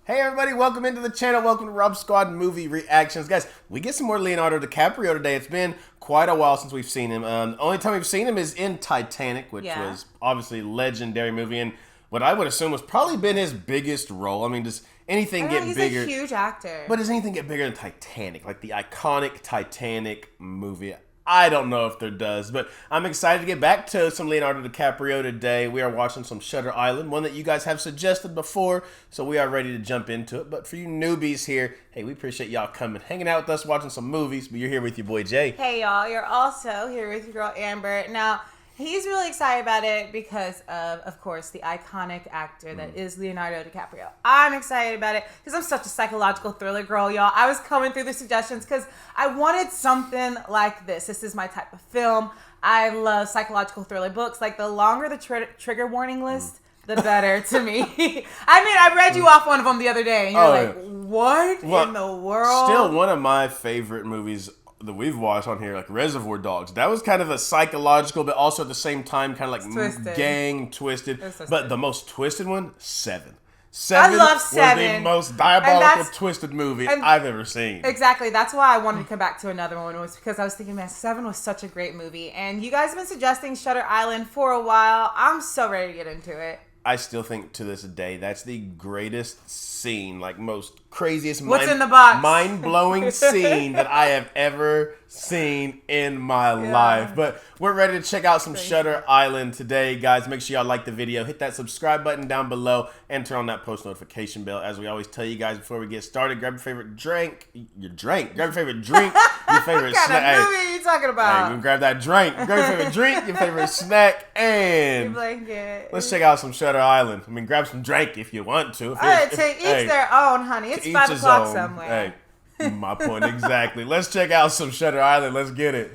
Hey everybody, welcome into the channel. Welcome to Rob Squad Movie Reactions. Guys, we get some more Leonardo DiCaprio today. It's been quite a while since we've seen him. The only time we've seen him is in Titanic, which was obviously a legendary movie, and what I would assume was probably been his biggest role. I mean, does anything get bigger? He's a huge actor. But does anything get bigger than Titanic? Like the iconic Titanic movie? I don't know if there does, but I'm excited to get back to some Leonardo DiCaprio today. We are watching some Shutter Island, one that you guys have suggested before, so we are ready to jump into it. But for you newbies here, hey, we appreciate y'all coming, hanging out with us, watching some movies, but you're here with your boy Jay. Hey y'all, you're also here with your girl Amber. Now, he's really excited about it because of course, the iconic actor that is Leonardo DiCaprio. I'm excited about it because I'm such a psychological thriller girl, y'all. I was coming through the suggestions because I wanted something like this. This is my type of film. I love psychological thriller books. Like, the longer the trigger warning list, the better to me. I mean, I read you off one of them the other day, and you're what in the world? Still one of my favorite movies that we've watched on here, like Reservoir Dogs. That was kind of a psychological, but also at the same time kind of like gang twisted. But the most twisted one, Seven. Seven I love Seven. was the most diabolical twisted movie I've ever seen. Exactly. That's why I wanted to come back to another one, was because I was thinking, man, Seven was such a great movie. And you guys have been suggesting Shutter Island for a while. I'm so ready to get into it. I still think to this day that's the greatest scene, like most craziest in the box? mind-blowing scene that I have ever seen in my life. But we're ready to check out some Shutter Island today, guys. Make sure y'all like the video, hit that subscribe button down below, and turn on that post notification bell. As we always tell you guys before we get started, grab your favorite drink, grab your favorite drink, your favorite snack. What kind of movie are you talking about? Hey, grab that drink, grab your favorite drink, your favorite snack, and your blanket. Let's check out some Shutter Island. I mean, grab some drink if you want to. To each their own, honey. It's 5 o'clock somewhere. Hey, my point exactly. Let's check out some Shutter Island. Let's get it.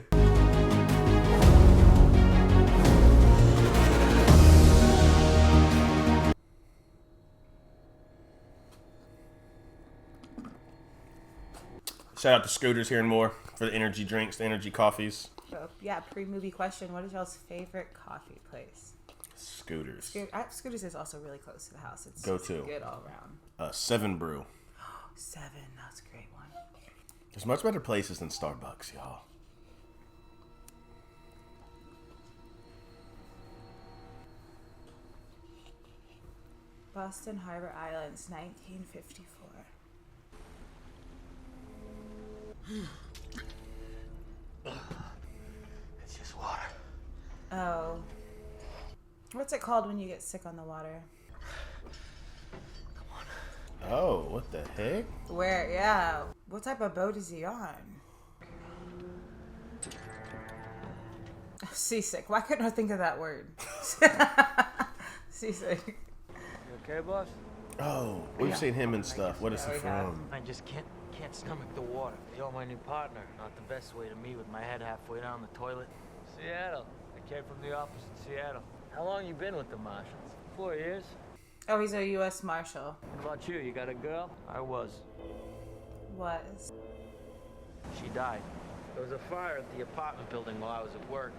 Shout out to Scooters here and more for the energy drinks, the energy coffees. So, yeah, pre-movie question. What is y'all's favorite coffee place? Scooters. Scooters is also really close to the house. It's good all around. Seven Brew. Seven, that's a great one. There's much better places than Starbucks, y'all. Boston Harbor Islands, 1954. It's just water. Oh. What's it called when you get sick on the water? Oh, what the heck? Where, yeah. What type of boat is he on? Seasick. Why couldn't I think of that word? Seasick. You okay, boss? Oh, we've seen him and stuff. What is he from? I just can't stomach the water. You're my new partner. Not the best way to meet with my head halfway down the toilet. Seattle. I came from the office in Seattle. How long you been with the Marshals? 4 years. Oh, he's a U.S. Marshal. What about you? You got a girl? I was. Was. She died. There was a fire at the apartment building while I was at work.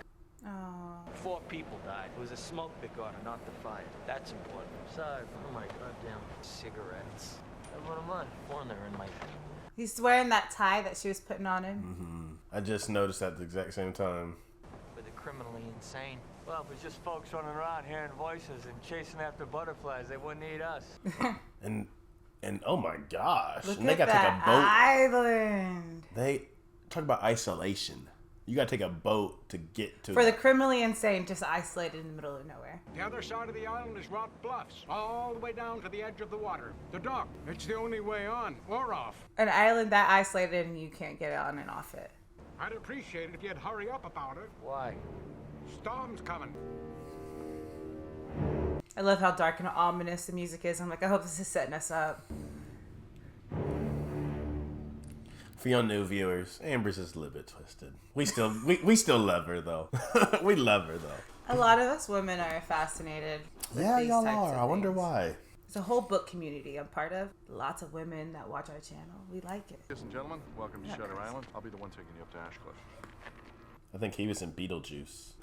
Oh. 4 people died. It was a smoke that got her, not the fire. That's important. Besides, oh my goddamn cigarettes. I have one of mine. 4 and they're in my... He's wearing that tie that she was putting on him. Mm-hmm. I just noticed at the exact same time. With the criminally insane. Well, if it was just folks running around hearing voices and chasing after butterflies, they wouldn't need us. and oh my gosh. Look and they at gotta that take a boat. island. They talk about isolation. You gotta take a boat to get to For the criminally insane, just isolated in the middle of nowhere. The other side of the island is Rock Bluffs, all the way down to the edge of the water. The dock, it's the only way on or off. An island that isolated and you can't get on and off it. I'd appreciate it if you'd hurry up about it. Why? Storm's coming. I love how dark and ominous the music is. I'm like, I hope this is setting us up. For your new viewers, Amber's just a little bit twisted. We still love her though. We love her though. A lot of us women are fascinated with Yeah, these y'all types are. of I wonder things. why. It's a whole book community I'm part of. Lots of women that watch our channel. We like it. Ladies and gentlemen, welcome to Shutter Island. I'll be the one taking you up to Ashcliff. I think he was in Beetlejuice.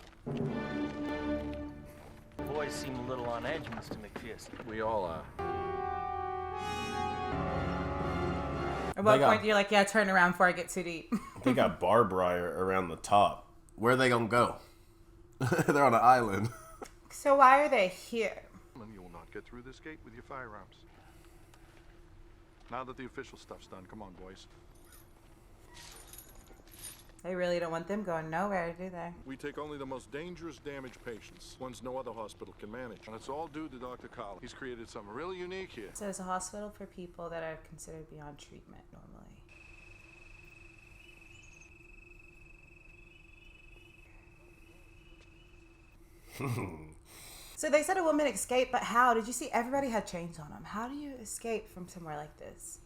Boys seem a little on edge, Mr. McPherson. We all are. what got- point you're like, yeah, turn around before I get too deep. They got barbed wire around the top. Where are they gonna go? They're on an island. So why are they here? You will not get through this gate with your firearms. Now that the official stuff's done, come on, boys. They really don't want them going nowhere, do they? We take only the most dangerous damaged patients, ones no other hospital can manage. And it's all due to Dr. Collins. He's created something really unique here. So it's a hospital for people that are considered beyond treatment normally. So they said a woman escaped, but how? Did you see everybody had chains on them? How do you escape from somewhere like this?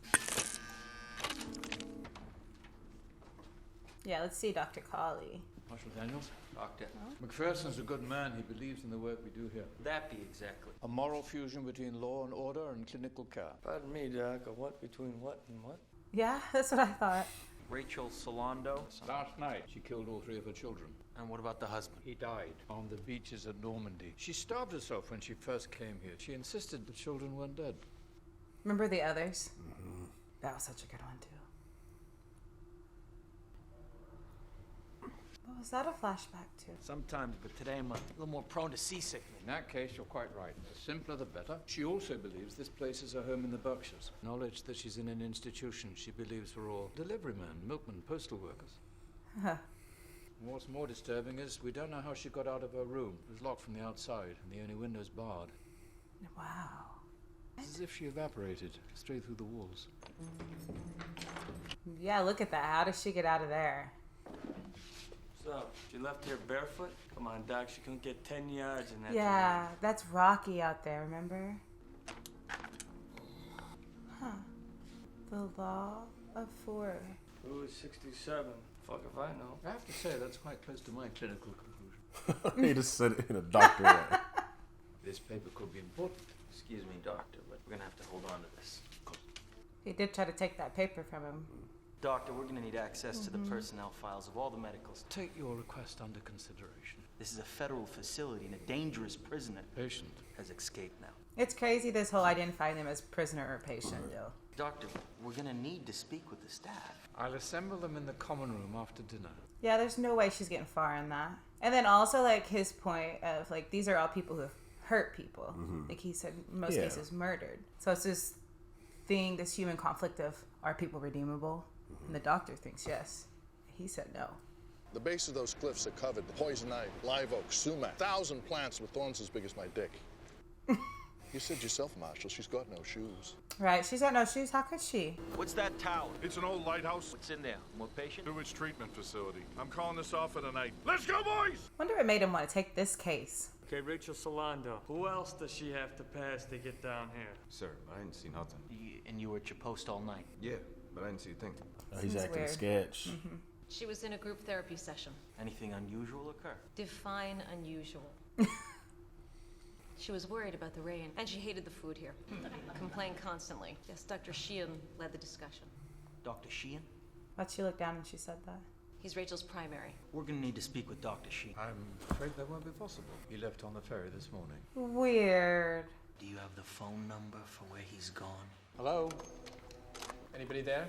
Yeah, let's see Dr. Colley. Marshal Daniels? Doctor. McPherson's a good man. He believes in the work we do here. That be exactly. A moral fusion between law and order and clinical care. Pardon me, Doc. A what between what and what? Yeah, that's what I thought. Rachel Solando. Last night, she killed all 3 of her children. And what about the husband? He died on the beaches at Normandy. She starved herself when she first came here. She insisted the children weren't dead. Remember the others? Mm-hmm. That was such a good one, too. What was that a flashback to? Sometimes, but today I'm a little more prone to seasickness. In that case, you're quite right. The simpler, the better. She also believes this place is her home in the Berkshires. Knowledge that she's in an institution she believes we're all delivery men, milkmen, postal workers. Huh. What's more disturbing is we don't know how she got out of her room. It was locked from the outside, and the only window's barred. Wow. It's as if she evaporated straight through the walls. Yeah, look at that. How does she get out of there? So, she left here barefoot? Come on, Doc. She couldn't get 10 yards in that. Yeah, that's rocky out there, remember? Huh. The Law of 4. Who is 67? Fuck if I know. I have to say, that's quite close to my clinical conclusion. He just said it in a doctor way. This paper could be important. Excuse me, doctor, but we're gonna have to hold on to this. He did try to take that paper from him. Doctor, we're gonna need access to the personnel files of all the medicals. Take your request under consideration. This is a federal facility and a dangerous prisoner Patient. has escaped now. It's crazy this whole identifying them as prisoner or patient deal. Doctor, we're gonna need to speak with the staff. I'll assemble them in the common room after dinner. Yeah, there's no way she's getting far in that. And then also, like, his point of, like, these are all people who have hurt people. Like he said, in most cases, murdered. So it's this thing, this human conflict of, are people redeemable? And the doctor thinks yes. He said no. The base of those cliffs are covered with poison ivy, live oak, sumac, 1,000 plants with thorns as big as my dick. You said yourself, Marshal, she's got no shoes. Right, she's got no shoes. How could she? What's that tower? It's an old lighthouse. What's in there? More patient? Sewage treatment facility. I'm calling this off for the night. Let's go, boys! Wonder what made him want to take this case. Okay, Rachel Solando. Who else does she have to pass to get down here? Sir, I didn't see nothing. And you were at your post all night. Yeah, but I didn't see a thing. He's Seems acting weird. sketch. She was in a group therapy session. Anything unusual occur? Define unusual. She was worried about the rain, and she hated the food here. Complained constantly. Yes, Dr. Sheehan led the discussion. Dr. Sheehan? Why'd she look down when she said that? He's Rachel's primary. We're gonna need to speak with Dr. Sheehan. I'm afraid that won't be possible. He left on the ferry this morning. Weird. Do you have the phone number for where he's gone? Hello? Anybody there?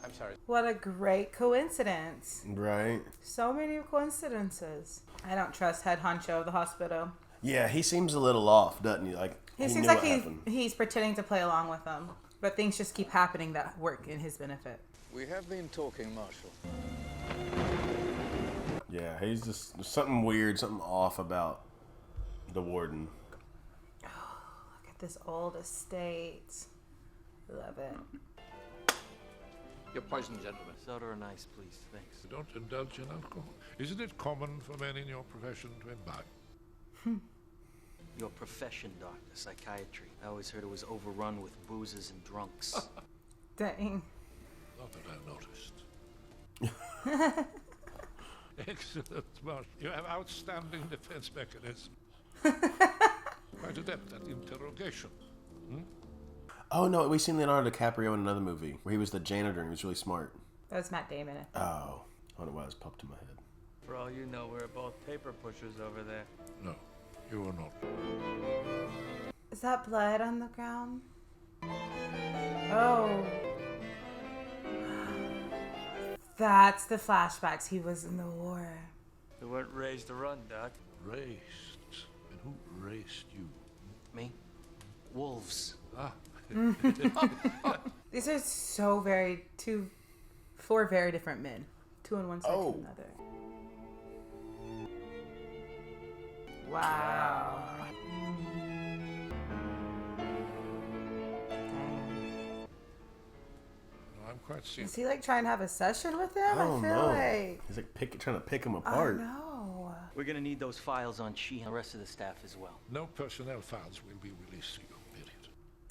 I'm sorry. What a great coincidence. Right? So many coincidences. I don't trust head honcho of the hospital. Yeah, he seems a little off, doesn't he? Like He seems knew like what happened. he's pretending to play along with them. But things just keep happening that work in his benefit. We have been talking, Marshal. Yeah, he's just there's something weird, something off about the warden. Look at this old estate. Love it. Your poison, gentlemen. Soda or ice, please. Thanks. You don't indulge in alcohol. Isn't it common for men in your profession to imbibe? Your profession, doctor, psychiatry. I always heard it was overrun with boozers and drunks. Dang. Not that I noticed. Excellent, Marshal. You have outstanding defense mechanism. Quite adept at interrogation. Oh no, we seen Leonardo DiCaprio in another movie where he was the janitor and he was really smart. That was Matt Damon. Oh, I don't know why it was popped in my head. For all you know, we're both paper pushers over there. No, you are not. Is that blood on the ground? Oh. That's the flashbacks. He was in the war. We weren't raised to run, Doc. Raced? And who raced you? Me? Wolves. Ah. These are four very different men. Two on one side to another. Wow. I'm quite serious. Is he like trying to have a session with him? I don't know. Like... He's like trying to pick him apart. No. We're gonna need those files on She and the rest of the staff as well. No personnel files will be released to you, period.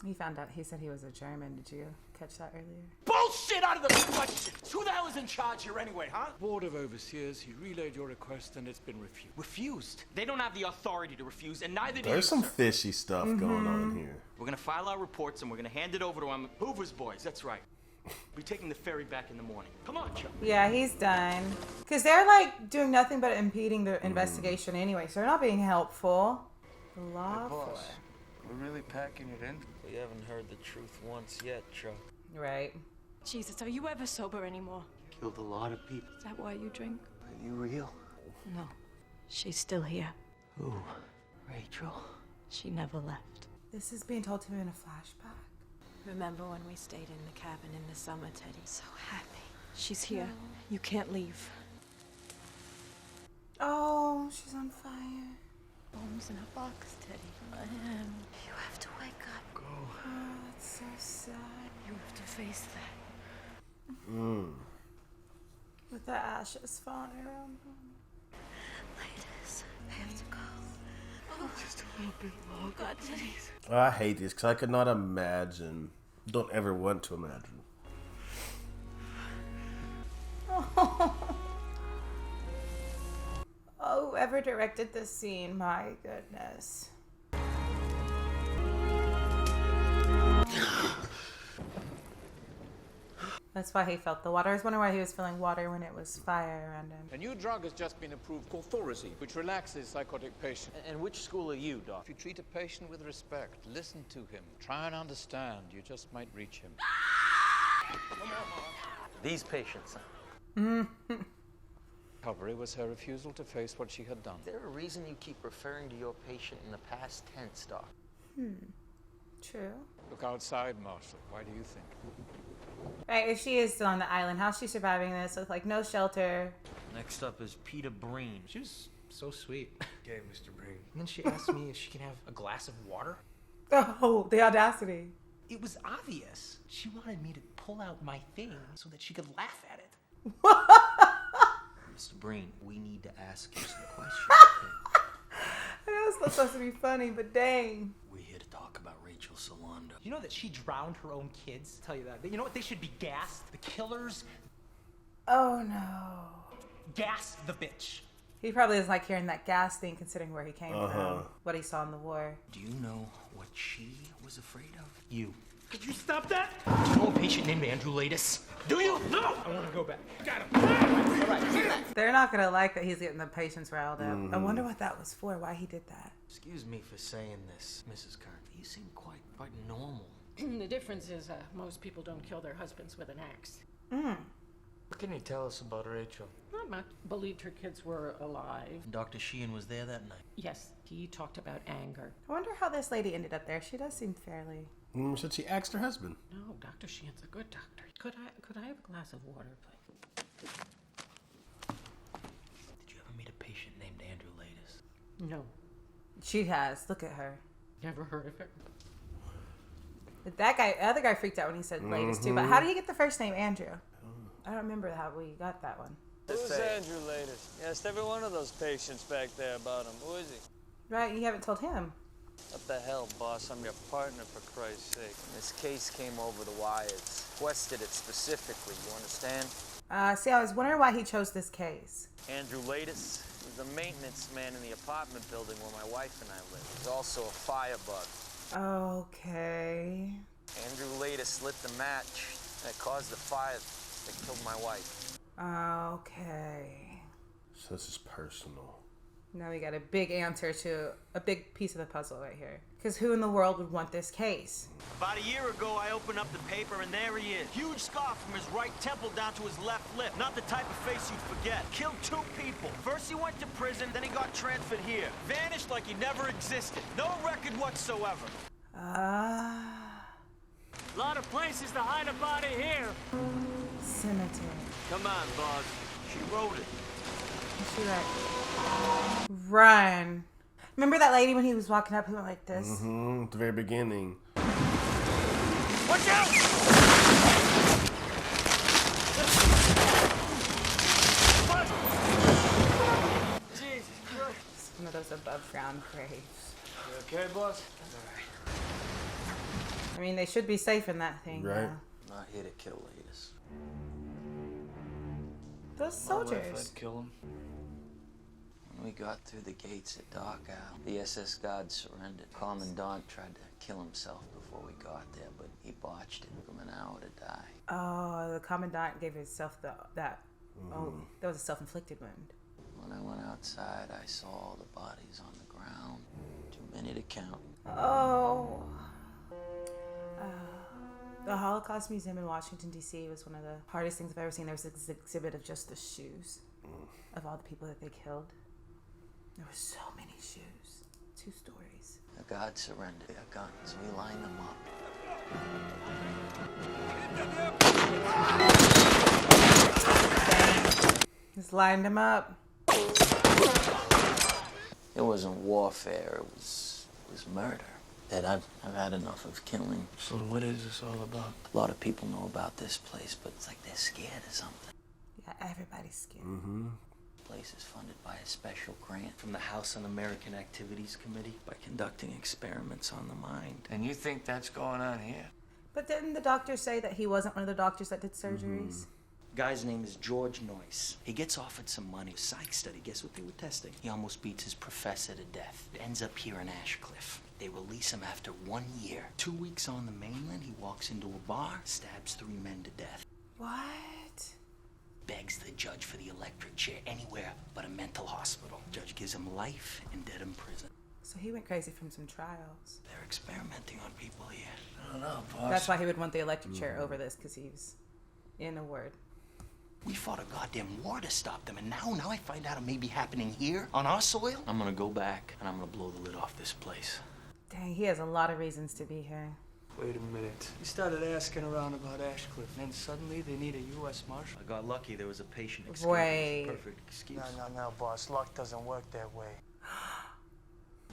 He found out. He said he was a German. Did you catch that earlier? Bullshit out of the question! Who the hell is in charge here anyway, huh? Board of Overseers, he relayed your request and it's been refused. Refused? They don't have the authority to refuse, and neither do you, There's some sir. fishy stuff going on here. We're gonna file our reports and we're gonna hand it over to Hoover's boys, that's right. We're taking the ferry back in the morning. Come on, Chuck. Yeah, he's done. Because they're like doing nothing but impeding the investigation anyway, so they're not being helpful. The law boss, we're really packing it in? We haven't heard the truth once yet, Chuck. Right. Jesus, are you ever sober anymore? Killed a lot of people. Is that why you drink? Are you real? No. She's still here. Who? Rachel? She never left. This is being told to me in a flashback. Remember when we stayed in the cabin in the summer, Teddy? So happy. She's here. You can't leave. Oh, she's on fire. Bones in a box, Teddy. I am. You have to wake up. Go. Oh, that's so sad. You have to face that. With the ashes falling around him. Ladies, I have to go. Oh, just a little bit longer. God, Teddy. I hate this because I could not imagine. Don't ever want to imagine. Oh, whoever directed this scene, my goodness. That's why he felt the water. I was wondering why he was feeling water when it was fire around him. A new drug has just been approved called Thorazine, which relaxes psychotic patients. And which school are you, Doc? If you treat a patient with respect, listen to him, try and understand, you just might reach him. These patients. Recovery was her refusal to face what she had done. Is there a reason you keep referring to your patient in the past tense, Doc? True. Look outside, Marshall. Why do you think? Right, if she is still on the island, how's she surviving this with like no shelter? Next up is Peter Breen. She was so sweet. Okay, Mr. Breen. And then she asked me if she can have a glass of water. Oh, the audacity. It was obvious. She wanted me to pull out my thing so that she could laugh at it. Mr. Breen, we need to ask you some questions. I know it's not supposed to be funny, but dang. We're here to talk about Rachel Solando. You know that she drowned her own kids? I'll tell you that. You know what? They should be gassed. The killers. Oh no. Gas the bitch. He probably is like hearing that gas thing considering where he came from, what he saw in the war. Do you know what she was afraid of? You. Could you stop that? Do you know a patient named Andrew Latus? Do you? No! I want to go back. Got him. All right. They're not going to like that he's getting the patients riled up. I wonder what that was for, why he did that. Excuse me for saying this, Mrs. Kirk. You seem quite normal. The difference is most people don't kill their husbands with an axe. What can you tell us about Rachel? Not much. Believed her kids were alive. Dr. Sheehan was there that night. Yes, he talked about anger. I wonder how this lady ended up there. She does seem fairly... Said she asked her husband. No, Dr. Sheehan's a good doctor. Could I have a glass of water, please? Did you ever meet a patient named Andrew Latus? No. She has. Look at her. Never heard of it. That guy, other guy freaked out when he said latest too. But how did he get the first name Andrew? I don't remember how we got that one. Who's Andrew Latus? You asked every one of those patients back there about him. Who is he? Right, you haven't told him. What the hell, boss? I'm your partner, for Christ's sake. This case came over the wires. Requested it specifically, you understand? See, I was wondering why he chose this case. Andrew Latus was the maintenance man in the apartment building where my wife and I live. He's also a firebug. Okay. Andrew Latus lit the match that caused the fire that killed my wife. Okay. So this is personal. Now we got a big answer to a big piece of the puzzle right here. Because who in the world would want this case? About a year ago, I opened up the paper, and there he is. Huge scar from his right temple down to his left lip. Not the type of face you'd forget. Killed 2 people. First he went to prison, then he got transferred here. Vanished like he never existed. No record whatsoever. Ah. A lot of places to hide a body here. Cemetery. Come on, boss. She wrote it. What's she like? Run. Remember that lady when he was walking up, he went like this? Mm-hmm. At the very beginning. Watch out! Jesus Christ. It's one of those above ground graves. You okay, boss? I mean, they should be safe in that thing. Right. Now. I'm not here to kill Ladis. Those soldiers. I'd kill him. When we got through the gates at Dachau, the SS guards surrendered. Commandant tried to kill himself before we got there, but he botched it. Took him an hour to die. Oh, the commandant gave himself that. Oh, that was a self-inflicted wound. When I went outside, I saw all the bodies on the ground. Too many to count. Oh. The Holocaust Museum in Washington, D.C. was one of the hardest things I've ever seen. There was this exhibit of just the shoes of all the people that they killed. There were so many shoes. 2 stories. The guards surrendered their guns. We lined them up. Just lined them up. It wasn't warfare. It was murder. That I've had enough of killing. So what is this all about? A lot of people know about this place, but it's like they're scared of something. Yeah, everybody's scared. Mm-hmm. The place is funded by a special grant from the House Un-American Activities Committee by conducting experiments on the mind. And you think that's going on here? But didn't the doctor say that he wasn't one of the doctors that did surgeries? Guy's name is George Noyce. He gets offered some money. Psych study. Guess what they were testing? He almost beats his professor to death. Ends up here in Ashcliff. They release him after 1 year. 2 weeks on the mainland, he walks into a bar, stabs 3 men to death. What? Begs the judge for the electric chair anywhere but a mental hospital. Judge gives him life in Dedham prison. So he went crazy from some trials. They're experimenting on people here. I don't know, boss. That's why he would want the electric chair over this, because he was in a word. We fought a goddamn war to stop them, and now I find out it may be happening here, on our soil. I'm gonna go back, and I'm gonna blow the lid off this place. Dang, he has a lot of reasons to be here. Wait a minute. You started asking around about Ashcliff, and then suddenly they need a U.S. Marshal? I got lucky. There was a patient escape. Wait. Perfect excuse. No, boss. Luck doesn't work that way.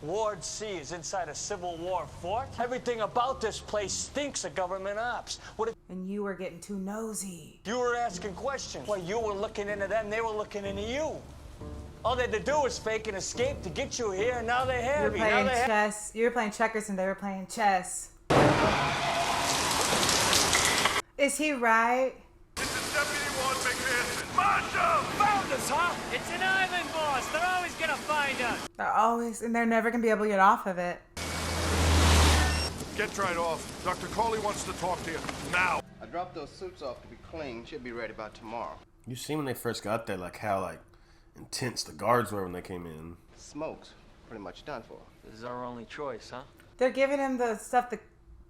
Ward C is inside a Civil War fort. Everything about this place stinks of government ops. And you were getting too nosy. You were asking questions. Well, you were looking into them, they were looking into you. All they had to do was fake an escape to get you here, and now they have You were playing chess. You were playing checkers, and they were playing chess. Is he right? This is Deputy Ward McPherson. Marshal! Found us, huh? It's an island, boss. They're always gonna find us. They're always, and they're never gonna be able to get off of it. Get right off. Dr. Coley wants to talk to you. Now. I dropped those suits off to be cleaned. Should be ready by tomorrow. You see when they first got there, like how intense the guards were when they came in. Smoke's pretty much done for. This is our only choice, huh? They're giving him the stuff the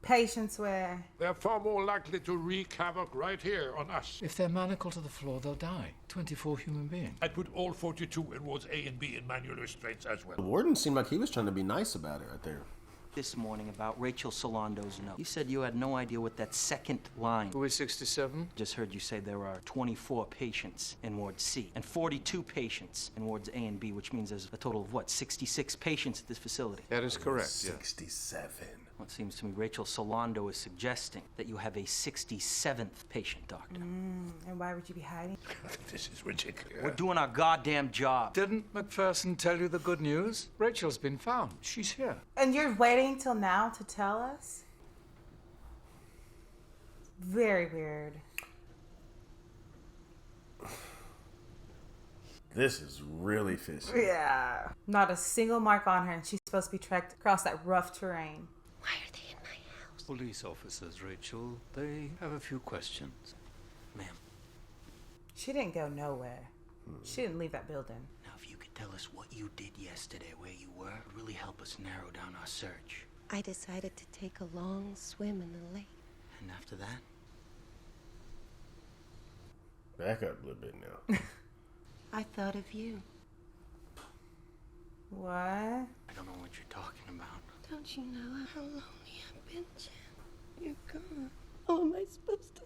patients wear. They're far more likely to wreak havoc right here on us. If they're manacled to the floor, they'll die. 24 human beings. I'd put all 42 in wards A and B in manual restraints as well. The warden seemed like he was trying to be nice about it right there. This morning about Rachel Solando's note. You said you had no idea what that second line. Who is 67? Just heard you say there are 24 patients in Ward C and 42 patients in Wards A and B, which means there's a total of what, 66 patients at this facility? That is correct, 67. Well, it seems to me Rachel Solando is suggesting that you have a 67th patient, Doctor. And why would you be hiding? This is ridiculous. We're doing our goddamn job. Didn't McPherson tell you the good news? Rachel's been found. She's here. And you're waiting till now to tell us? Very weird. This is really fishy. Yeah. Not a single mark on her, and she's supposed to be trekked across that rough terrain. Why are they in my house? Police officers, Rachel. They have a few questions. Ma'am. She didn't go nowhere. She didn't leave that building. Now, if you could tell us what you did yesterday, where you were, it would really help us narrow down our search. I decided to take a long swim in the lake. And after that? Back up a little bit now. I thought of you. What? I don't know what you're talking about. Don't you know how lonely I've been, Jen? You're gone. How am I supposed to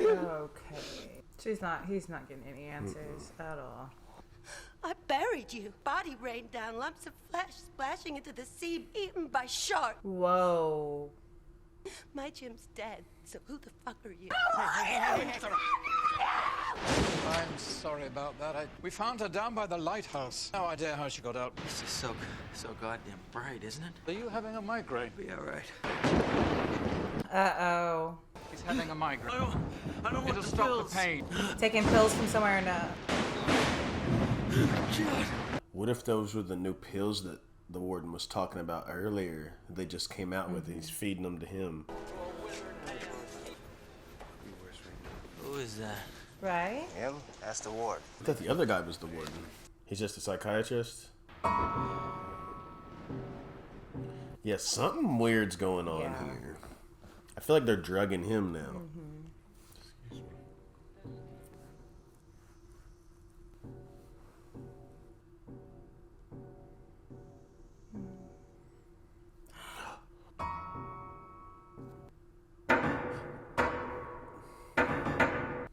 survive? Okay. He's not getting any answers at all. I buried you. Body rained down, lumps of flesh splashing into the sea, eaten by sharks. Whoa. My Jim's dead, so who the fuck are you? I'm sorry about that. We found her down by the lighthouse. No idea how she got out. This is so goddamn bright, isn't it? Are you having a migraine? Be all right. Uh-oh. He's having a migraine. I don't want It'll the stop pills. the pain. Taking pills from somewhere or not. What if those were the new pills that the warden was talking about earlier? They just came out with it. He's feeding them to him. Who is that? Right? Him? That's the warden. I thought the other guy was the warden. He's just a psychiatrist? Yeah, something weird's going on here. I feel like they're drugging him now.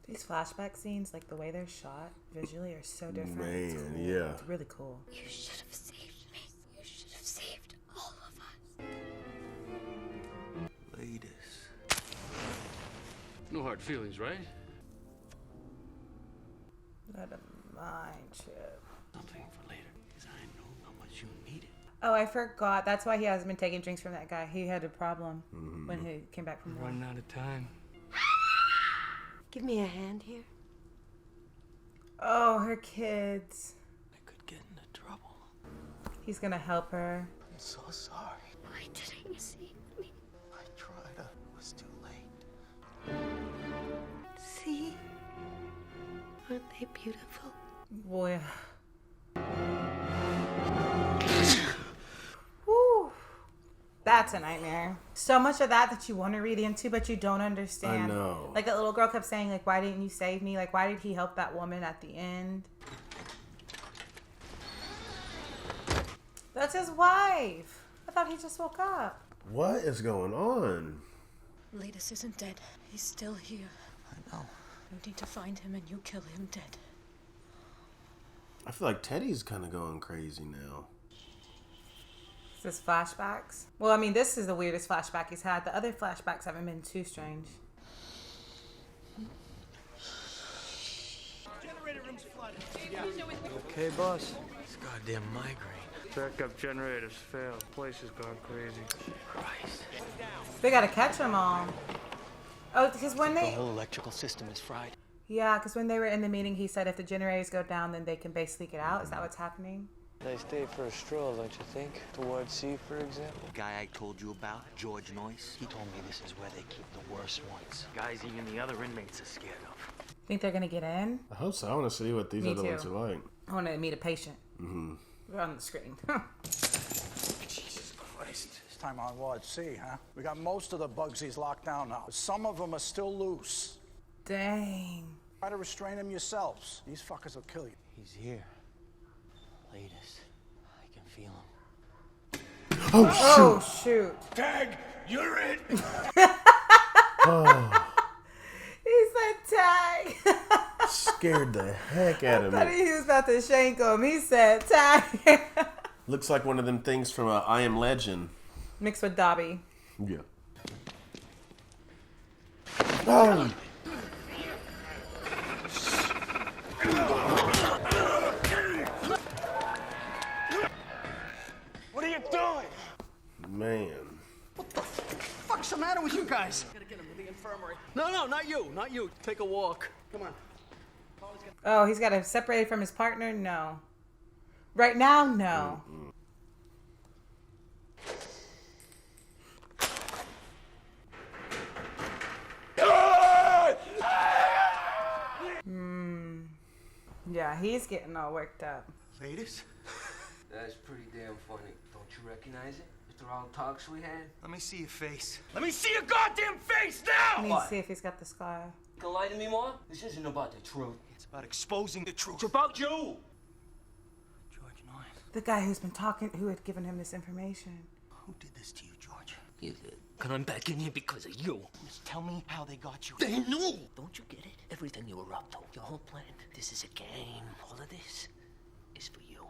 These flashback scenes, like the way they're shot visually, are so different. Man, it's cool. yeah. It's really cool. You should have saved me. You should have saved all of us. Ladies. No hard feelings, right? What a mind trip. Something for later, because I know how much you need it. Oh, I forgot. That's why he hasn't been taking drinks from that guy. He had a problem when he came back from war. Running out of time. Give me a hand here. Oh, her kids. I could get into trouble. He's gonna help her. I'm so sorry. Why didn't you save me? I tried. It was too late. See? Aren't they beautiful? Boy. Woo. That's a nightmare. So much of that you want to read into, but you don't understand. I know. Like, that little girl kept saying, like, why didn't you save me? Like, why did he help that woman at the end? That's his wife. I thought he just woke up. What is going on? Ladis isn't dead. He's still here. I know. You need to find him and you kill him dead. I feel like Teddy's kind of going crazy now. Is this flashbacks? Well, I mean, this is the weirdest flashback he's had. The other flashbacks haven't been too strange. Generator room's flooded. Okay, boss. This goddamn migraine. Backup generators failed. Place has gone crazy. Christ. They gotta catch them all. Oh, because when The they... whole electrical system is fried. Yeah, because when they were in the meeting, he said if the generators go down, then they can basically get out. Is that what's happening? Nice day for a stroll, don't you think? Towards sea, for example. The guy I told you about, George Noyce, he told me this is where they keep the worst ones. Guys even the other inmates are scared of. Think they're gonna get in? I hope so. I want to see what these Me other too. ones are like. I want to meet a patient. Mm-hmm. We're on the screen. Jesus Christ. This time on Ward C, huh? We got most of the Bugsies locked down now. Some of them are still loose. Dang. Try to restrain them yourselves. These fuckers will kill you. He's here. Latest. I can feel him. Oh, shoot. Tag, you're in. Oh, He said tag. scared the heck out of I thought me. he was about to shank him. He said tag. Looks like one of them things from I Am Legend. Mixed with Dobby. Yeah. Oh. What are you doing? Man. What the fuck's the matter with you guys? Gotta get him to the infirmary. No, not you. Not you. Take a walk. Come on. Oh, he's got to separate from his partner? No. Right now? No. Yeah, he's getting all worked up. Ladies? That's pretty damn funny. Don't you recognize it? After all talks we had? Let me see your face. Let me see your goddamn face now! Let me see if he's got the scar. You can lie to me more? This isn't about the truth. It's about exposing the truth. It's about you! George Noyes. The guy who's been talking, who had given him this information. Who did this to you, George? You did. And I'm back in here because of you. Just tell me how they got you. They knew! Don't you get it? Everything you were up to, your whole plan. This is a game. All of this is for you.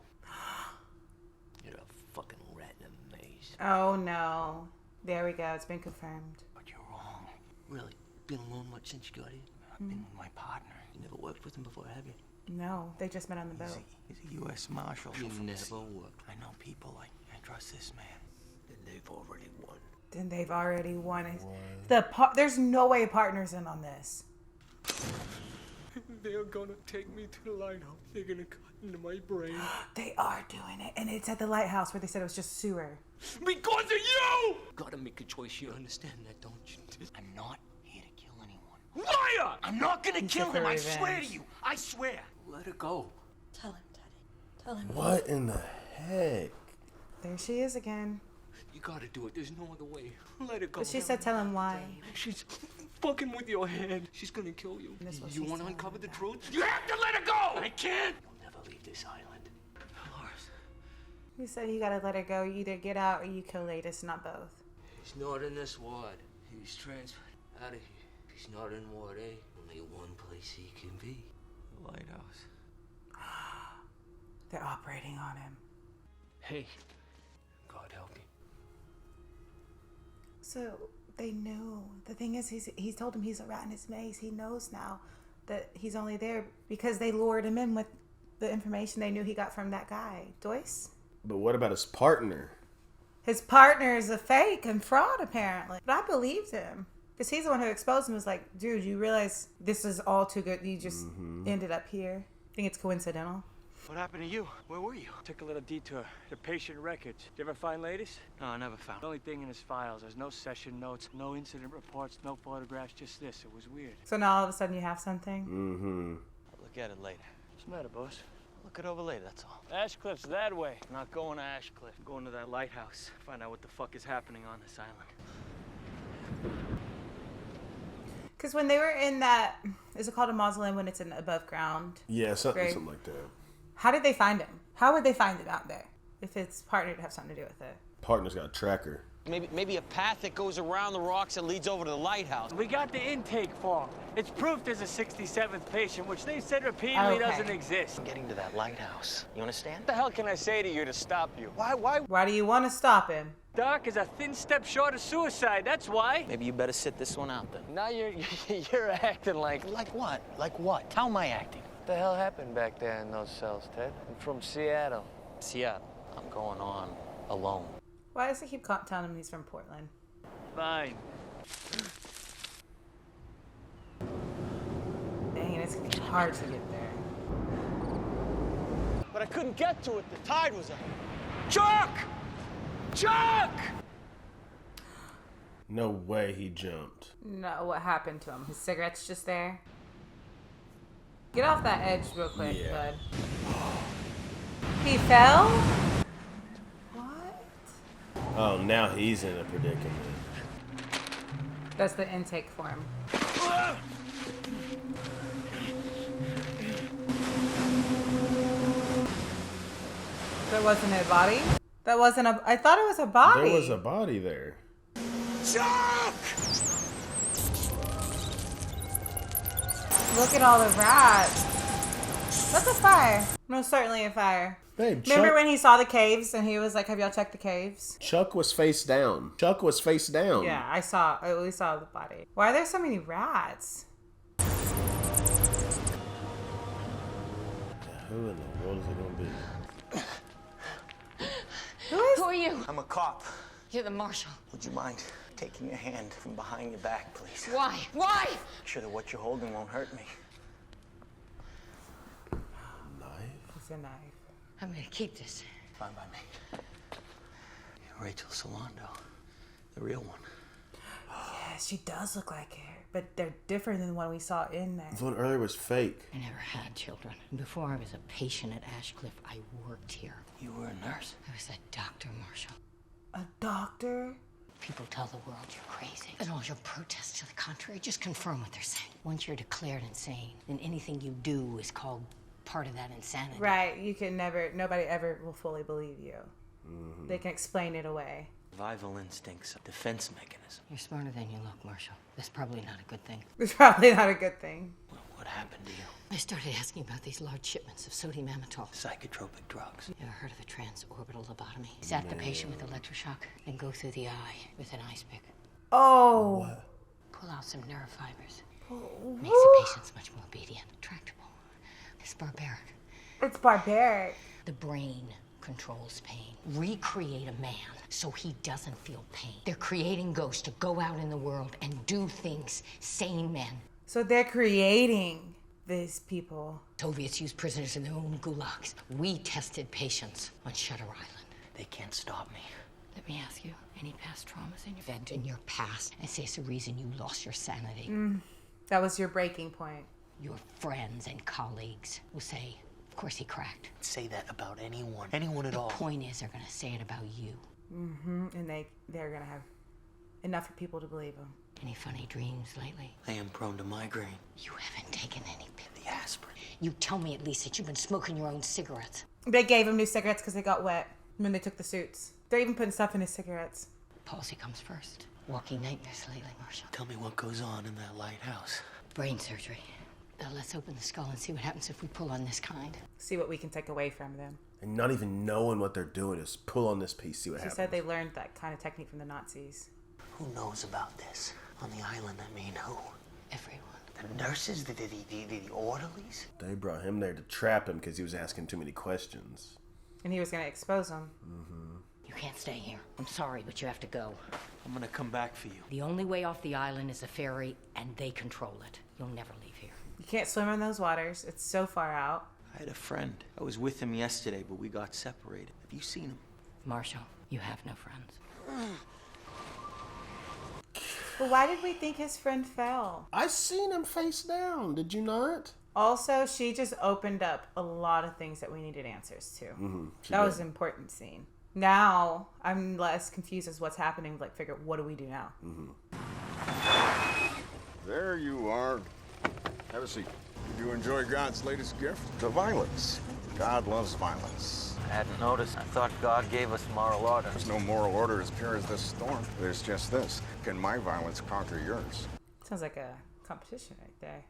You're a fucking rat in a maze. Oh no. There we go. It's been confirmed. But you're wrong. Really? Been alone much since you got here? I've been with my partner. You never worked with him before, have you? No, they just met on the boat. He's a U.S. Marshal. You from the never sea. worked. I know people. I trust this man. Then they've already won. Then they've already won it. There's no way a partner's in on this. They're gonna take me to the lighthouse. They're gonna cut into my brain. They are doing it. And it's at the lighthouse where they said it was just sewer. Because of you! Gotta make a choice. You understand that, don't you? I'm not here to kill anyone. Liar! I'm not gonna He's kill here him. for I swear to revenge. you. I swear. Let it go. Tell him, Daddy. Tell him. What in the heck? There she is again. You gotta do it. There's no other way. Let it go. But she said tell him why. She's fucking with your head. She's gonna kill you. That's what You she's wanna telling uncover him the about. truth? You have to let it go! I can't! You'll never leave this island. Dolores. You said you gotta let her go. You either get out or you kill Ladis, not both. He's not in this ward. He's transferred out of here. He's not in Ward A. Only one place he can be. The lighthouse. They're operating on him. Hey. God help you. So they knew. The thing is, he's told him he's a rat in his maze. He knows now that he's only there because they lured him in with the information they knew he got from that guy, Joyce. But what about his partner? His partner is a fake and fraud, apparently. But I believed him. Because he's the one who exposed him. Was like, dude, you realize this is all too good. You just ended up here. I think it's coincidental. What happened to you? Where were you? Took a little detour. The patient records. Did you ever find ladies? No, I never found. The only thing in his files, there's no session notes, no incident reports, no photographs, just this. It was weird. So now all of a sudden you have something? Mm-hmm. I'll look at it later. What's the matter, boss? Look it over later, that's all. Ashcliff's that way. I'm not going to Ashcliff. I'm going to that lighthouse. Find out what the fuck is happening on this island. Because when they were in that, is it called a mausoleum when it's in above ground? Yeah, something grave? like that. How did they find him? How would they find him out there? If its partner would have something to do with it. Partner's got a tracker. Maybe a path that goes around the rocks that leads over to the lighthouse. We got the intake form. It's proof there's a 67th patient, which they said repeatedly doesn't exist. I'm getting to that lighthouse. You understand? What the hell can I say to you to stop you? Why do you want to stop him? Doc is a thin step short of suicide, that's why. Maybe you better sit this one out then. Now you're acting like... Like what? Like what? How am I acting? What the hell happened back there in those cells, Ted? I'm from Seattle. Seattle. I'm going on alone. Why does he keep telling him he's from Portland? Fine. Dang it, it's hard to get there. But I couldn't get to it. The tide was up. Chuck! Chuck! No way he jumped. No, what happened to him? His cigarette's just there? Get off that edge real quick, bud. He fell? What? Oh, now he's in a predicament. That's the intake form. That wasn't a body? That wasn't a... I thought it was a body. There was a body there. Chuck! Look at all the rats. That's a fire. No, certainly a fire. Babe, Remember when he saw the caves and he was like, have y'all checked the caves? Chuck was face down. Chuck was face down. Yeah, I only saw the body. Why are there so many rats? Who in the world is it going to be? Who are you? I'm a cop. You're the marshal. Would you mind taking a hand from behind your back, please? Why? Why? Make sure that what you're holding won't hurt me. It's a knife. I'm gonna keep this. Fine by me. Rachel Solando, the real one. Yes, she does look like her. but they're different than the one we saw in there. The one earlier was fake. I never had children. Before I was a patient at Ashcliffe, I worked here. You were a nurse? I was a doctor, Marshall. A doctor? People tell the world you're crazy. And all your protests to the contrary just confirm what they're saying. Once you're declared insane, then anything you do is called part of that insanity. Right. You can never, nobody ever will fully believe you. They can explain it away. Survival instinct's a defense mechanism. You're smarter than you look, Marshall. That's probably not a good thing. It's probably not a good thing. Well, what happened to you? I started asking about these large shipments of sodium amytal. Psychotropic drugs. You ever heard of a transorbital lobotomy? Zap the patient with electroshock, then go through the eye with an ice pick. Oh. What? Pull out some nerve fibers. Makes the patients much more obedient, tractable. It's barbaric. It's barbaric. The brain controls pain. Recreate a man so he doesn't feel pain. They're creating ghosts to go out in the world and do things sane men. So they're creating these people. Soviets used prisoners in their own gulags. We tested patients on Shutter Island. They can't stop me. Let me ask you, any past traumas in your event in your past and say it's the reason you lost your sanity? That was your breaking point. Your friends and colleagues will say, of course he cracked. Say that about anyone. Anyone at all. The point is, they're going to say it about you. And they're going to have enough for people to believe them. Any funny dreams lately? I am prone to migraine. You haven't taken any pills. The aspirin. You tell me at least that you've been smoking your own cigarettes. They gave him new cigarettes because they got wet when they took the suits. They're even putting stuff in his cigarettes. Palsy comes first. Walking nightmares lately, Marshall. Tell me what goes on in that lighthouse. Brain surgery. Now let's open the skull and see what happens if we pull on this kind. See what we can take away from them. And not even knowing what they're doing, just pull on this piece, see what She happens. said they learned that kind of technique from the Nazis. Who knows about this? On the island, I mean, who? Everyone. The nurses? The orderlies? They brought him there to trap him because he was asking too many questions. And he was going to expose them. You can't stay here. I'm sorry, but you have to go. I'm gonna come back for you. The only way off the island is a ferry, and they control it. You'll never leave here. You can't swim in those waters. It's so far out. I had a friend. I was with him yesterday, but we got separated. Have you seen him? Marshall, you have no friends. But why did we think his friend fell? I seen him face down. Did you not? Also, she just opened up a lot of things that we needed answers to. That was an important scene. Now, I'm less confused as what's happening. Like, figure, what do we do now? There you are. Have a seat. Did you enjoy God's latest gift? The violence. God loves violence. I hadn't noticed. I thought God gave us moral order. There's no moral order as pure as this storm. There's just this. Can my violence conquer yours? Sounds like a competition right there.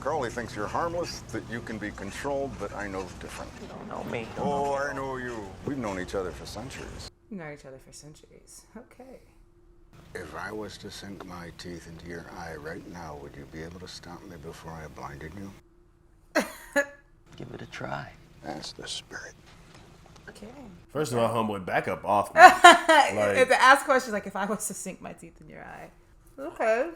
Crowley thinks you're harmless, that you can be controlled, but I know different. You don't know me. Oh, I know you. We've known each other for centuries. We've known each other for centuries. Okay. If I was to sink my teeth into your eye right now, would you be able to stop me before I blinded you? Give it a try. That's the spirit. Okay. First of all, homeboy, back up off me. Like, To ask questions like, if I was to sink my teeth in your eye. Okay.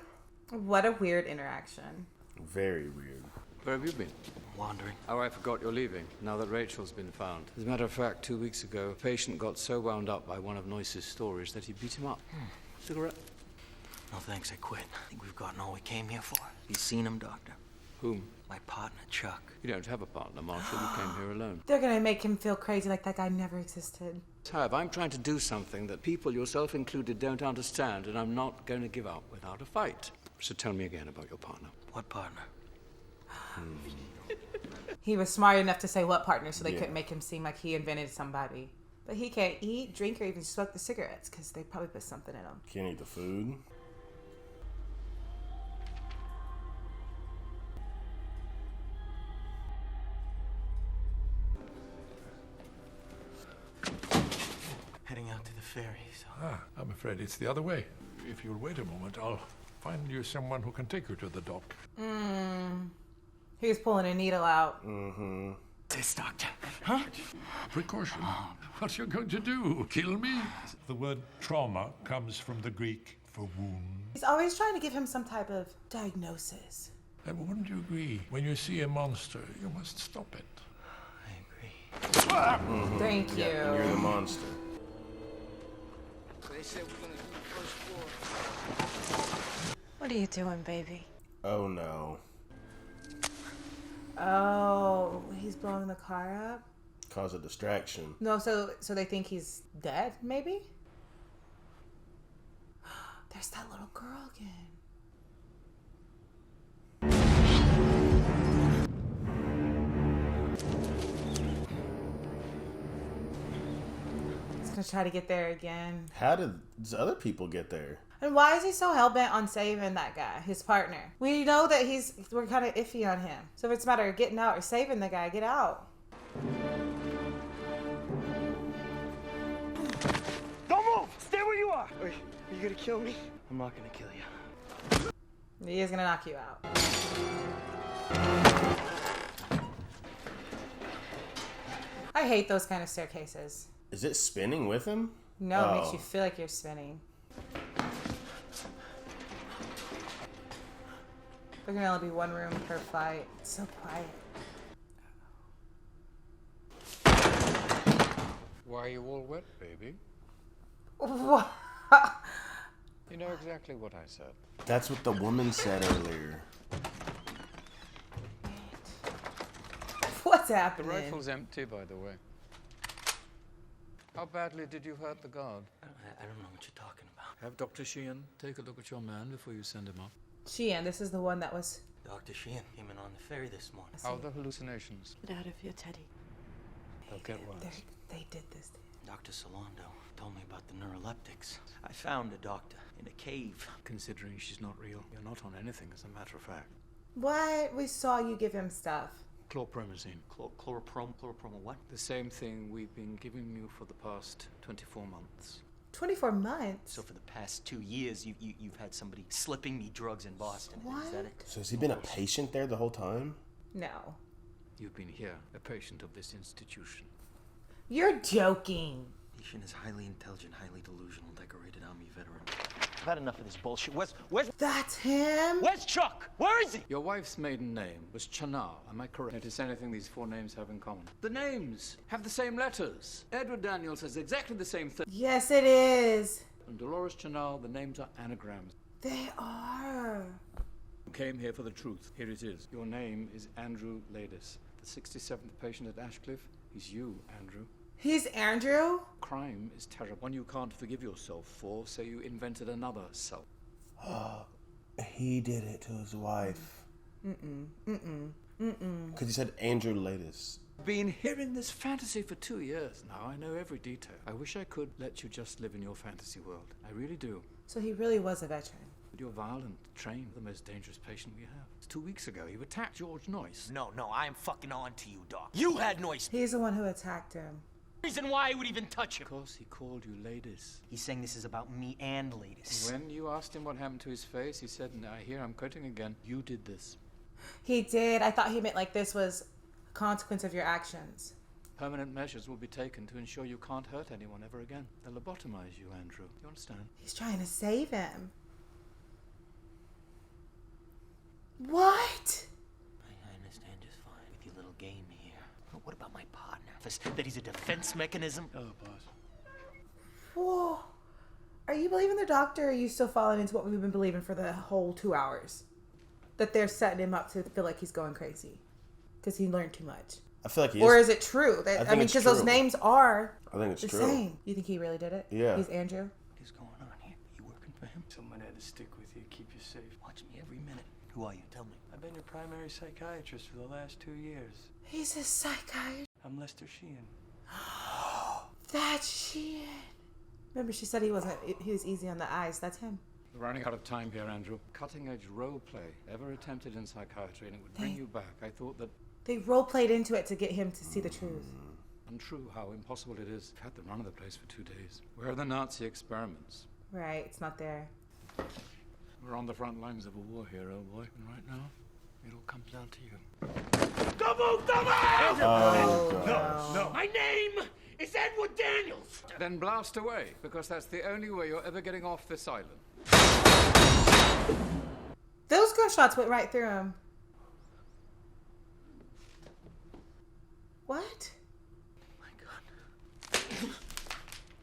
What a weird interaction. very weird. Where have you been? Wandering. Oh, I forgot you're leaving, now that Rachel's been found. As a matter of fact, 2 weeks ago, a patient got so wound up by one of Noyce's stories that he beat him up. Cigarette? No thanks, I quit. I think we've gotten all we came here for. You seen him, Doctor? Whom? My partner, Chuck. You don't have a partner, Marshall. You came here alone. They're gonna make him feel crazy like that guy never existed. Tab, I'm trying to do something that people, yourself included, don't understand, and I'm not going to give up without a fight. So tell me again about your partner. What partner? He was smart enough to say what partner so they Yeah. couldn't make him seem like he invented somebody. But he can't eat, drink, or even smoke the cigarettes because they probably put something in them. Can't eat the food. Heading out to the ferry, so... I'm afraid it's the other way. If you'll wait a moment, I'll find you someone who can take you to the dock. He was pulling a needle out. This, Doctor. Huh? Precaution. What you're going to do? Kill me? The word trauma comes from the Greek for wound. He's always trying to give him some type of diagnosis. And wouldn't you agree? When you see a monster, you must stop it. Thank you. Yeah, and you're the monster. They said we're gonna do the first floor. What are you doing, baby? Oh no. Oh, he's blowing the car up? Cause a distraction. No, so they think he's dead, maybe? There's that little girl again. He's gonna try to get there again. How did other people get there? And why is he so hell-bent on saving that guy, his partner? We know that we're kind of iffy on him. So if it's a matter of getting out or saving the guy, get out. Don't move! Stay where you are! Wait, are you gonna kill me? I'm not gonna kill you. He is gonna knock you out. I hate those kind of staircases. Is it spinning with him? No, it makes you feel like you're spinning. There can only be one room per fight. It's so quiet. Why are you all wet, baby? What? You know exactly what I said. That's what the woman said earlier. What's The happening? rifle's empty, by the way. How badly did you hurt the guard? I don't know what you're talking about. Have Dr. Sheehan take a look at your man before you send him up. Sheehan, this is the one that was... Dr. Sheehan came in on the ferry this morning. How are the hallucinations? Get out of here, Teddy. They'll get worse. They did this. Dr. Solando told me about the neuroleptics. I found a doctor in a cave. Considering she's not real, you're not on anything, as a matter of fact. What? We saw you give him stuff. Chlorpromazine. Chloroproma what? The same thing we've been giving you for the past 24 months. 24 months? So for the past 2 years, you've had somebody slipping me drugs in Boston. What? Is that it? So has he been a patient there the whole time? No. You've been here, a patient of this institution. You're joking. Patient is highly intelligent, highly delusional, decorated Army veteran. I've had enough of this bullshit. Where's... That's him? Where's Chuck? Where is he? Your wife's maiden name was Chanal, am I correct? Notice anything these four names have in common? The names have the same letters. Edward Daniels has exactly the same thing. Yes, it is. And Dolores Chanal, the names are anagrams. They are. You came here for the truth. Here it is. Your name is Andrew Ladis. The 67th patient at Ashcliffe is you, Andrew. He's Andrew? Crime is terrible. One you can't forgive yourself for, so you invented another self. He did it to his wife. Because he said Andrew Ladis. Been hearing this fantasy for 2 years now. I know every detail. I wish I could let you just live in your fantasy world. I really do. So he really was a veteran. But you're violent, trained, the most dangerous patient we have. 2 weeks ago, you attacked George Noyce. No, I'm fucking on to you, Doc. You had Noyce. He's the one who attacked him. Reason why I would even touch him. Of course, he called you Ladis. He's saying this is about me and Ladis. When you asked him what happened to his face, he said, "Now here, I'm quoting again, you did this." He did. I thought he meant like this was a consequence of your actions. Permanent measures will be taken to ensure you can't hurt anyone ever again. They'll lobotomize you, Andrew. You understand? He's trying to save him. What? I understand just fine with your little game here. But what about my partner? That he's a defense mechanism? Oh, boss. Whoa. Are you believing the doctor, or are you still falling into what we've been believing for the whole 2 hours? That they're setting him up to feel like he's going crazy because he learned too much. I feel like he Or is. is it true? That, I mean, because those names are I think it's the true. same. You think he really did it? Yeah. He's Andrew? What is going on here? You working for him? Someone had to stick with you, keep you safe. Watch me every minute. Who are you? Tell me. I've been your primary psychiatrist for the last 2 years. He's a psychiatrist. I'm Lester Sheehan. That's Sheehan. Remember, she said he was easy on the eyes. That's him. We're running out of time here, Andrew. Cutting-edge role play ever attempted in psychiatry, and it would bring you back. I thought that... They role played into it to get him to see the truth. Untrue how impossible it is. I've had the run of the place for 2 days. Where are the Nazi experiments? Right, it's not there. We're on the front lines of a war here, old boy. And right now, it all comes down to you. Don't move! Don't move! No. My name is Edward Daniels! Then blast away, because that's the only way you're ever getting off this island. Those gunshots went right through him. What? My gun.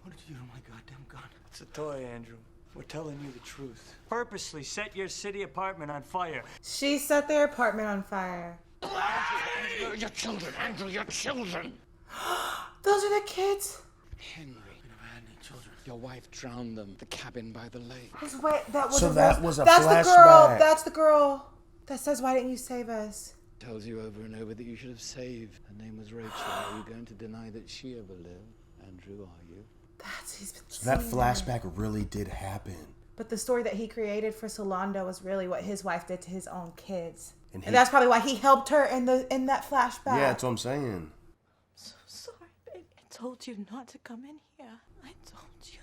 What did you do to my goddamn gun? It's a toy, Andrew. We're telling you the truth. Purposely set your city apartment on fire. She set their apartment on fire. Your children, Andrew, your children. Those are the kids. Henry, we never had any children. Your wife drowned them. The cabin by the lake. Wait, that was So that was a That's flashback. the girl. That's the girl that says, "Why didn't you save us?" Tells you over and over that you should have saved. Her name was Rachel. Are you going to deny that she ever lived? Andrew, are you? He's been So that seeing flashback really did happen. But the story that he created for Solando was really what his wife did to his own kids, And and that's probably why he helped her in that flashback. Yeah, that's what I'm saying. So sorry, baby. I told you not to come in here. I told you.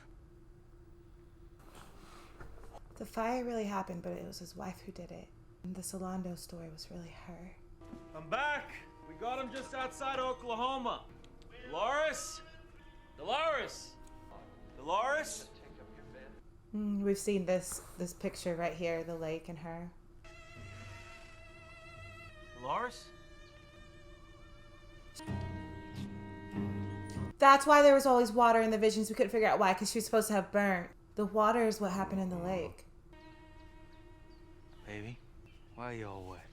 The fire really happened, but it was his wife who did it. And the Solando story was really her. I'm back. We got him just outside Oklahoma. Dolores? Dolores? Dolores? We've seen this picture right here, the lake and her. Dolores? That's why there was always water in the visions. We couldn't figure out why, because she was supposed to have burnt. The water is what happened in the lake. Baby, why are you all wet?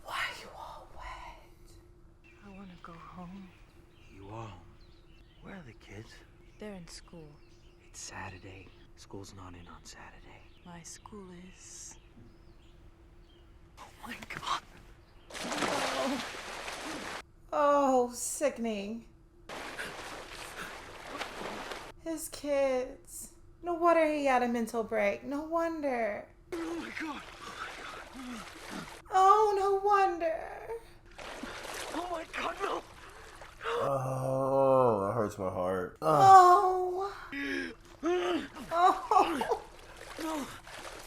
Why are you all wet? I want to go home. You are. Where are the kids? They're in school. It's Saturday. School's not in on Saturday. My school is. Oh my God. Oh, sickening. His kids. No wonder he had a mental break. No wonder. Oh my God. Oh, no wonder. Oh my God, no. Oh, that hurts my heart. Oh. Oh. No.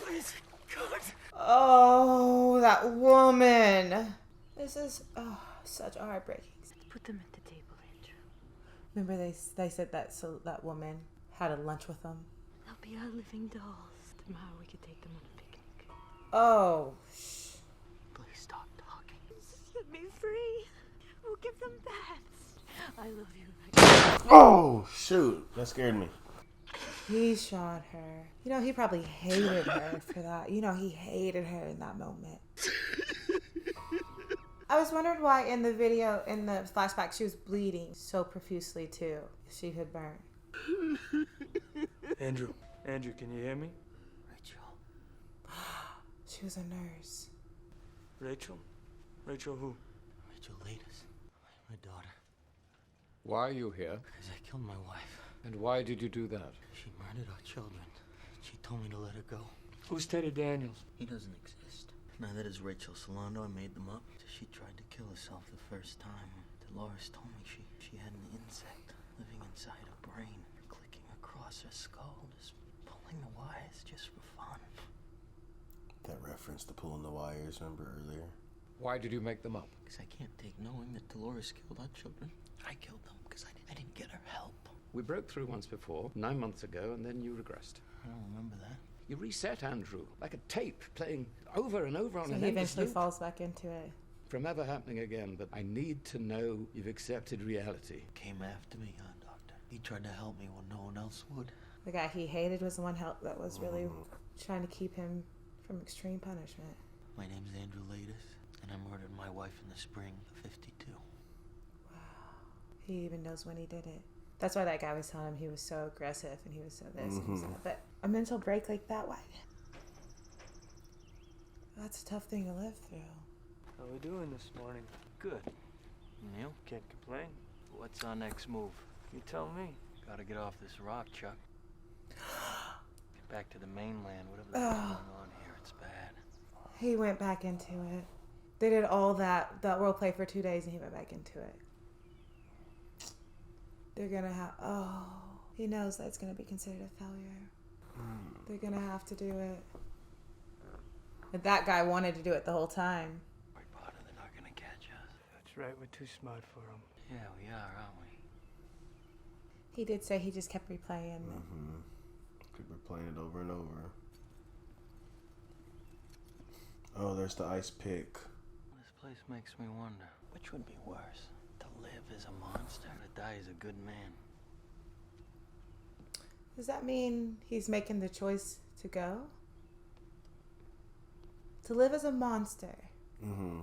Please, God. Oh, that woman. This is such a heartbreaking. Put them at the table, Andrew. Remember they said that woman had a lunch with them. They'll be our living dolls. Tomorrow we could take them on a picnic. Oh. Please stop talking. Set me free. We'll give them bats. I love you. Oh, shoot. That scared me. He shot her. You know, he probably hated her for that. You know, he hated her in that moment. I was wondering why in the video, in the flashback, she was bleeding so profusely too. She had burned. Andrew, can you hear me? She was a nurse. Rachel? Rachel who? Rachel Ladis, my daughter. Why are you here? Because I killed my wife. And why did you do that? She murdered our children. She told me to let her go. Who's Teddy Daniels? He doesn't exist. Neither does Rachel Solando. I made them up. She tried to kill herself the first time. Dolores told me she had an insect living inside her brain, clicking across her skull, just pulling the wires just for fun. That reference to pulling the wires, remember earlier? Why did you make them up? Because I can't take knowing that Dolores killed our children. I killed them because I didn't get her help. We broke through once before, 9 months ago, and then you regressed. I don't remember that. You reset, Andrew, like a tape, playing over and over on So an he endless eventually loop. falls back into it. From ever happening again, but I need to know you've accepted reality. Came after me, Doctor. He tried to help me when no one else would. The guy he hated was the one that was really trying to keep him from extreme punishment. My name's Andrew Ladis, and I murdered my wife in the spring of '52. Wow. He even knows when he did it. That's why that guy was telling him he was so aggressive and he was so this and he was that. But a mental break like that, why? That's a tough thing to live through. How are we doing this morning? Good. Neil? Can't complain. What's our next move? You tell me. Gotta get off this rock, Chuck. Get back to the mainland, whatever the hell's going on here, it's bad. He went back into it. They did all that role play for 2 days and he went back into it. They're gonna have, he knows that's gonna be considered a failure. They're gonna have to do it. And that guy wanted to do it the whole time. They're not gonna catch us. That's right, we're too smart for them. Yeah, we are, aren't we? He did say he just kept replaying. Keep replaying it over and over. Oh, there's the ice pick. This place makes me wonder, which would be worse? To live as a monster or to die as a good man? Does that mean he's making the choice to go? To live as a monster?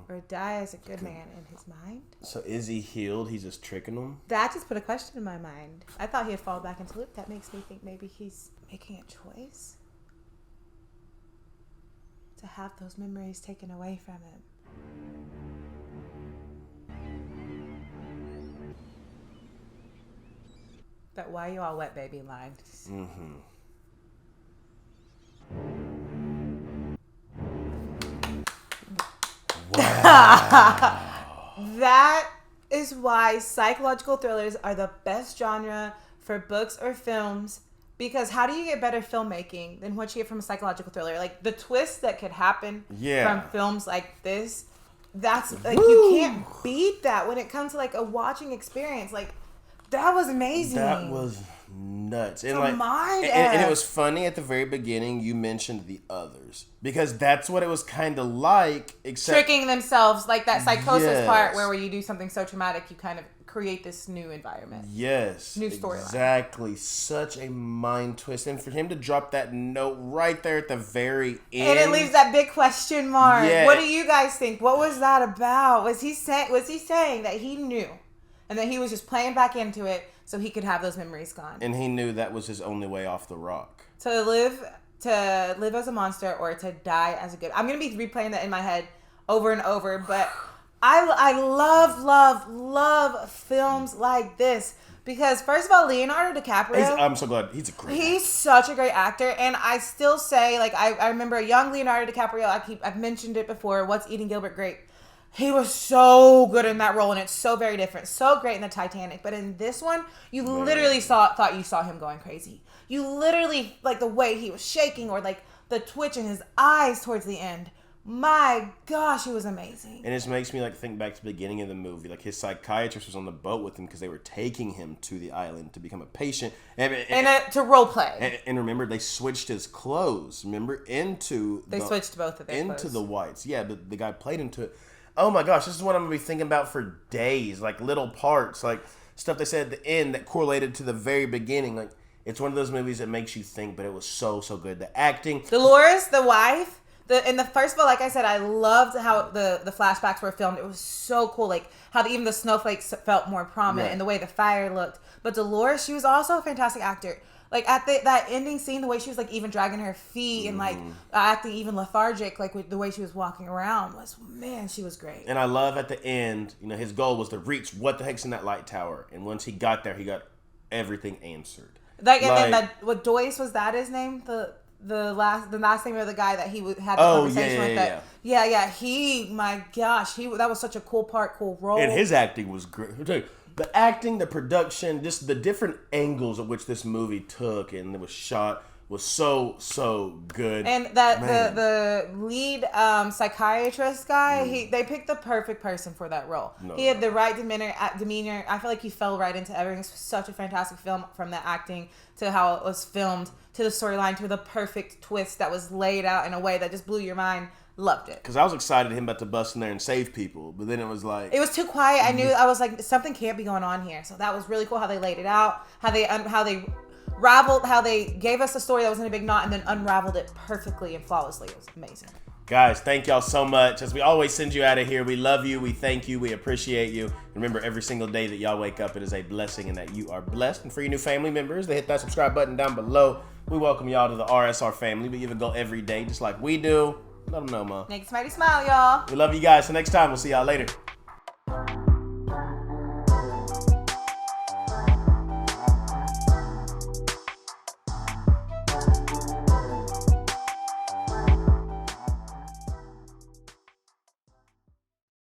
Or die as a good man in his mind? So is he healed? He's just tricking them? That just put a question in my mind. I thought he had fallen back into loop. That makes me think maybe he's making a choice to have those memories taken away from him. That why you all wet baby line. Wow. That is why psychological thrillers are the best genre for books or films, because how do you get better filmmaking than what you get from a psychological thriller? Like the twist that could happen from films like this, that's like you can't beat that when it comes to like a watching experience. Like that was amazing. That was nuts. And and it was funny at the very beginning you mentioned the others, because that's what it was kind of like, except tricking themselves, like that psychosis part where you do something so traumatic you kind of create this new environment. Yes. New storyline. Exactly. Such a mind twist. And for him to drop that note right there at the very end. And it leaves that big question mark. Yeah. What do you guys think? What was that about? Was he saying that he knew and that he was just playing back into it so he could have those memories gone? And he knew that was his only way off the rock. To live as a monster or to die as a good. I'm going to be replaying that in my head over and over, but I love films like this because, first of all, Leonardo DiCaprio. I'm so glad. He's such a great actor, and I still say, like, I remember a young Leonardo DiCaprio. I've mentioned it before. What's Eating Gilbert Grape? He was so good in that role, and it's so very different. So great in the Titanic, but in this one, you literally thought you saw him going crazy. You literally, like, the way he was shaking, or like the twitch in his eyes towards the end. My gosh, it was amazing. And it makes me like think back to the beginning of the movie. Like his psychiatrist was on the boat with him because they were taking him to the island to become a patient and to role play. And remember, they switched his clothes. Remember, switched both of their into clothes. the whites. Yeah, but the guy played into it. Oh my gosh, this is what I'm gonna be thinking about for days. Like little parts, like stuff they said at the end that correlated to the very beginning. Like it's one of those movies that makes you think, but it was so good. The acting, Dolores, the wife. In the first of all, like I said, I loved how the flashbacks were filmed. It was so cool, like how even the snowflakes felt more prominent and the way the fire looked. But Dolores, she was also a fantastic actor. Like at that ending scene, the way she was like even dragging her feet and like acting even lethargic, like with the way she was walking around she was great. And I love at the end, his goal was to reach what the heck's in that light tower. And once he got there, he got everything answered. What Joyce, was that his name? The last name of the guy that he had the conversation with. Yeah. My gosh, that was such a cool role. And his acting was great. I'll tell you, the acting, the production, just the different angles at which this movie took and it was shot was so good. And that the lead psychiatrist guy, they picked the perfect person for that role. He had the right demeanor. I feel like he fell right into everything. It's such a fantastic film, from the acting to how it was filmed to the storyline to the perfect twist that was laid out in a way that just blew your mind. Loved it. Because I was excited him about to bust in there and save people, but then it was like it was too quiet. I was like, something can't be going on here. So that was really cool how they laid it out, how they gave us a story that was in a big knot and then unraveled it perfectly and flawlessly. It was amazing. Guys, thank y'all so much. As we always send you out of here, we love you, we thank you, we appreciate you. Remember, every single day that y'all wake up, it is a blessing and that you are blessed. And for your new family members, they hit that subscribe button down below. We welcome y'all to the RSR family. We even go every day just like we do. Let them know, Ma. Make somebody smile, y'all. We love you guys. So next time, we'll see y'all later.